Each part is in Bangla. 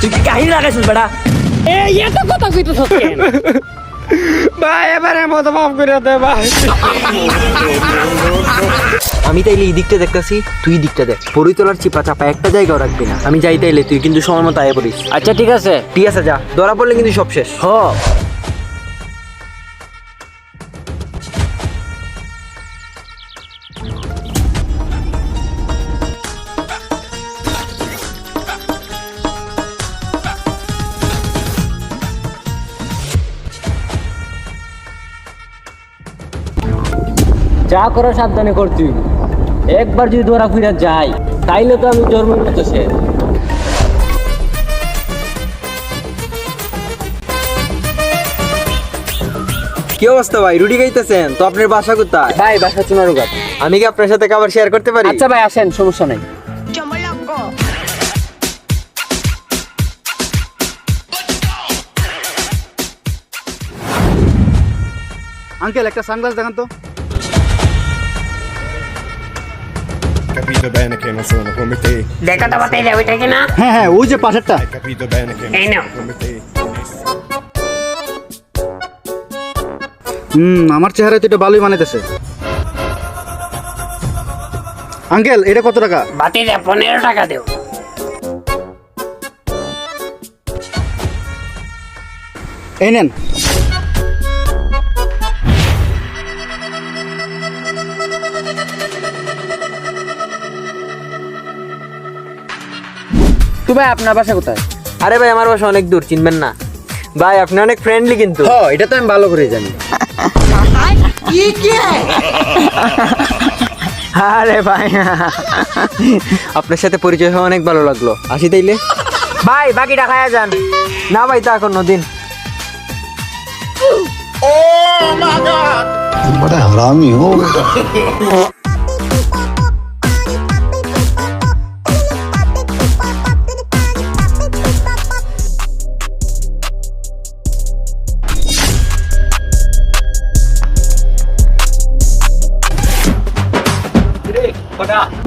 তুই কি কাহিনী লাগাইছিস বেটা? এই এত কথা কইতেছস কেন? ভাই এবারে মতো মাফ করে দে ভাই। আমি তাইলে এই দিকটা দেখতেছি, তুই দিকটা দেখ। পরই তোলার চিপা চাপা একটা জায়গাও রাখবি না। আমি যাই তাইলে তুই কিন্তু সময় মতো আয় পড়িস। আচ্ছা ঠিক আছে। ঠিক আছে যা, ধরা পড়লে কিন্তু সব শেষ। হ যা করো সাবধানে করছি। একবার যদি ধরা ফিরা যাই তাইলে তো আমি জন্মের মতো সে। কি অবস্থা ভাই? রুটি খাইতেছেন তো? আপনার বাসা কোথায়? ভাই বাসা চুনারুঘাট। আমি কি আপনার সাথে খাবার শেয়ার করতে পারি? আচ্ছা ভাই আসেন, সমস্যা নাই। আঙ্কেল একটা সানগ্লাস দেখান তো। Capito bene che non sono come te. দেখাটা বাতাই দে ওইটা কিনা? হ্যাঁ হ্যাঁ, ওই যে পাশেরটা। Hai capito bene che non Hey, no. sono come te. আমার চেহারায় তো এটা ভালোই মানাইতেছে। আঙ্কেল এটা কত টাকা? বাতি দে 15 টাকা দেও। এই নেন। তো ভাই আপনার বাসা কোথায়? আরে ভাই আমার বাসা অনেক দূর, চিনবেন না ভাই। আপনি অনেক ফ্রেন্ডলি কিন্তু। ও এটা তো আমি ভালো করে জানি। আরে ভাই আপনার সাথে পরিচয় হয়ে অনেক ভালো লাগলো। আসি তাইলে ভাই, বাকিটা খায়া যান। না ভাই তা এখন দিন। बड़ा हरामी हो बेटा।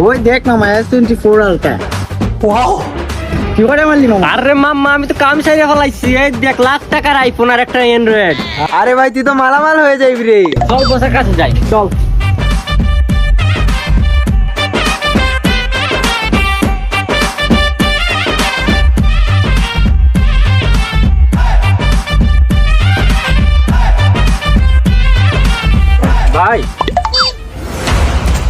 ওই দেখ না মায়া 24 আলটা। ওয়াও কি করে মারলি মামা? আরে মাম্মা আমি তো কাম সাইরে ফলাইছি। এই দেখ লাখ টাকার আইফোন আর একটা অ্যান্ড্রয়েড। আরে ভাই তুই তো মালামাল হয়ে যাইবি রে। চল বসের কাছে যাই, চল। ভাই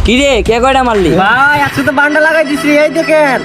কি রে কে কয়টা মারলি? ভাই একসাথে বান্ডা লাগাই দিছি, এই দেখেন।